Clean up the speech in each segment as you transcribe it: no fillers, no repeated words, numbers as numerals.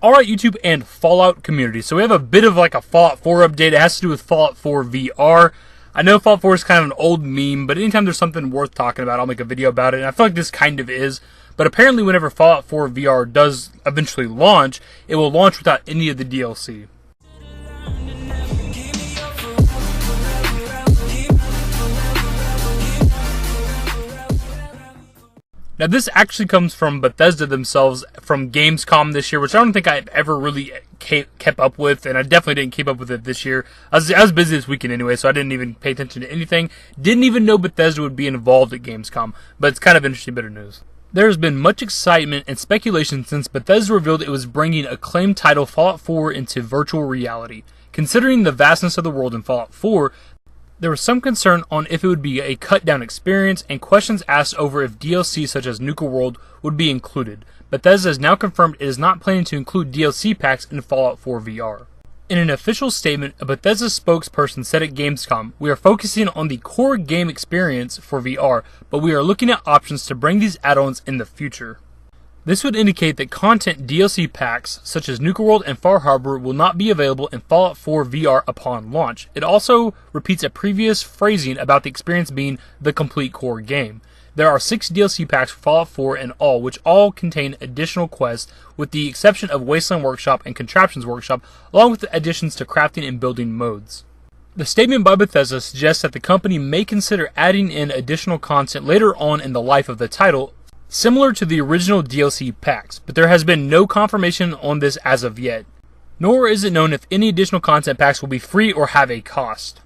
Alright, YouTube and Fallout community. So we have a bit of like a Fallout 4 update. It has to do with Fallout 4 VR. I know Fallout 4 is kind of an old meme, but anytime there's something worth talking about, I'll make a video about it. And I feel like this kind of is. But apparently whenever Fallout 4 VR does eventually launch, it will launch without any of the DLC. Now, this actually comes from Bethesda themselves from Gamescom this year, which I don't think I've ever really kept up with, and I definitely didn't keep up with it this year. I was busy this weekend anyway, so I didn't even pay attention to anything. Didn't even know Bethesda would be involved at Gamescom, but it's kind of interesting bit of news. There has been much excitement and speculation since Bethesda revealed it was bringing acclaimed title Fallout 4 into virtual reality. Considering the vastness of the world in Fallout 4, there was some concern on if it would be a cut-down experience and questions asked over if DLC such as Nuka World would be included. Bethesda has now confirmed it is not planning to include DLC packs in Fallout 4 VR. In an official statement, a Bethesda spokesperson said at Gamescom, "We are focusing on the core game experience for VR, but we are looking at options to bring these add-ons in the future." This would indicate that content DLC packs, such as Nuka World and Far Harbor, will not be available in Fallout 4 VR upon launch. It also repeats a previous phrasing about the experience being the complete core game. There are 6 DLC packs for Fallout 4 in all, which all contain additional quests, with the exception of Wasteland Workshop and Contraptions Workshop, along with the additions to crafting and building modes. The statement by Bethesda suggests that the company may consider adding in additional content later on in the life of the title, similar to the original DLC packs, but there has been no confirmation on this as of yet. Nor is it known if any additional content packs will be free or have a cost.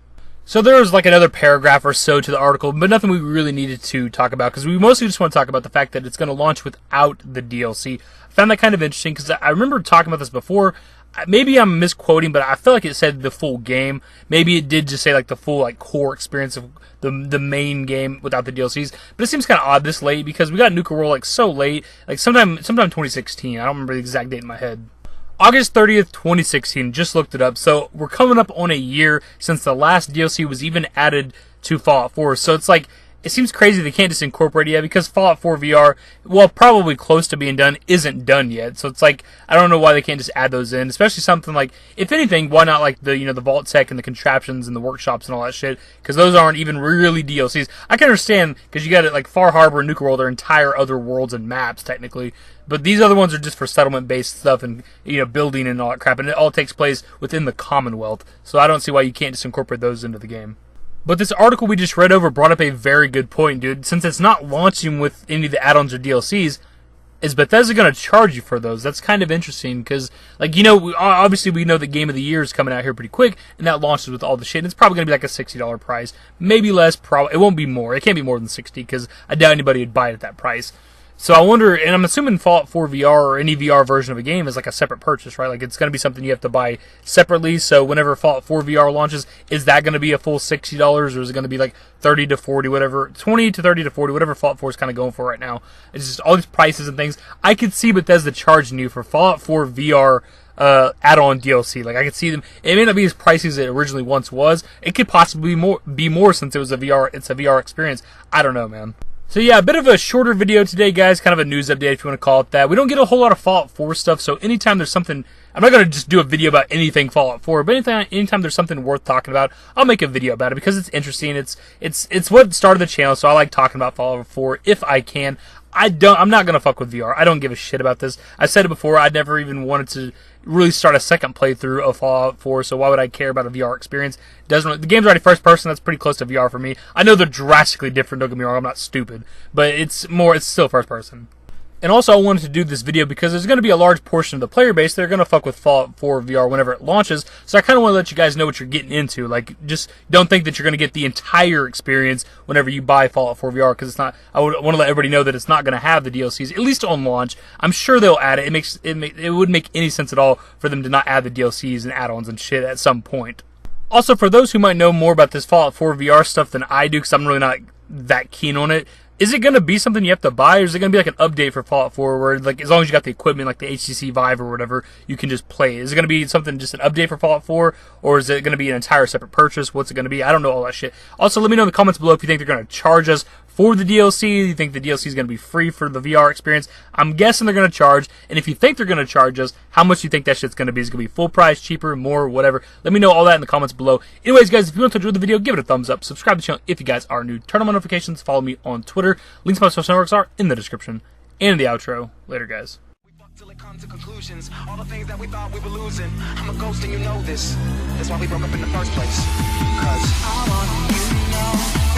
So there was like another paragraph or so to the article, but nothing we really needed to talk about, because we mostly just want to talk about the fact that it's going to launch without the DLC. I found that kind of interesting, because I remember talking about this before. Maybe I'm misquoting, but I feel like it said the full game. Maybe it did just say like the full like core experience of the main game without the DLCs. But it seems kind of odd this late, because we got Nuka World like so late, like sometime 2016. I don't remember the exact date in my head. August 30th, 2016. Just looked it up. So we're coming up on a year since the last DLC was even added to Fallout 4. So it's like, it seems crazy they can't just incorporate it yet, because Fallout 4 VR, well, probably close to being done, isn't done yet. So it's like, I don't know why they can't just add those in, especially something like, if anything, why not like the, the Vault Tech and the Contraptions and the Workshops and all that shit, because those aren't even really DLCs. I can understand, because you got it like Far Harbor and Nuka World are entire other worlds and maps, technically, but these other ones are just for settlement-based stuff and, building and all that crap, and it all takes place within the Commonwealth, so I don't see why you can't just incorporate those into the game. But this article we just read over brought up a very good point, dude. Since it's not launching with any of the add-ons or DLCs, is Bethesda going to charge you for those? That's kind of interesting, because, obviously we know the Game of the Year is coming out here pretty quick, and that launches with all the shit, and it's probably going to be like a $60 price. Maybe less, it won't be more. It can't be more than $60, because I doubt anybody would buy it at that price. So I wonder, and I'm assuming Fallout 4 VR or any VR version of a game is like a separate purchase, right? Like it's going to be something you have to buy separately. So whenever Fallout 4 VR launches, is that going to be a full $60, or is it going to be like 30 to 40, whatever, 20 to 30 to 40, whatever Fallout 4 is kind of going for right now? It's just all these prices and things. I could see Bethesda charging you for Fallout 4 VR add-on DLC. Like I could see them. It may not be as pricey as it originally once was. It could possibly be more since it was a VR. It's a VR experience. I don't know, man. So yeah, a bit of a shorter video today, guys, kind of a news update if you want to call it that. We don't get a whole lot of Fallout 4 stuff, so anytime there's something, I'm not going to just do a video about anything Fallout 4, but anytime there's something worth talking about, I'll make a video about it, because it's interesting. It's what started the channel, so I like talking about Fallout 4 if I can. I'm not going to fuck with VR. I don't give a shit about this. I said it before, I never even wanted to really start a second playthrough of Fallout 4, so why would I care about a VR experience? The game's already first person, that's pretty close to VR for me. I know they're drastically different, don't get me wrong, I'm not stupid, but it's still first person. And also I wanted to do this video because there's going to be a large portion of the player base that are going to fuck with Fallout 4 VR whenever it launches, so I kind of want to let you guys know what you're getting into. Like, just don't think that you're going to get the entire experience whenever you buy Fallout 4 VR, because it's not. I want to let everybody know that it's not going to have the DLCs, at least on launch. I'm sure they'll add it. It wouldn't make any sense at all for them to not add the DLCs and add-ons and shit at some point. Also, for those who might know more about this Fallout 4 VR stuff than I do, because I'm really not that keen on it, is it going to be something you have to buy, or is it going to be like an update for Fallout 4 where, like, as long as you got the equipment, like the HTC Vive or whatever, you can just play it? Is it going to be something, just an update for Fallout 4, or is it going to be an entire separate purchase? What's it going to be? I don't know all that shit. Also, let me know in the comments below if you think they're going to charge us for the DLC? You think the DLC is going to be free for the VR experience? I'm guessing they're going to charge. And if you think they're going to charge us, how much do you think that shit's going to be? Is it going to be full price, cheaper, more, whatever? Let me know all that in the comments below. Anyways, guys, if you want to enjoy the video, give it a thumbs up. Subscribe to the channel if you guys are new. Turn on notifications. Follow me on Twitter. Links to my social networks are in the description and in the outro. Later, guys. Till it comes to conclusions, all the things that we thought we were losing. I'm a ghost and you know this. That's why we broke up in the first place. 'Cause I want you to know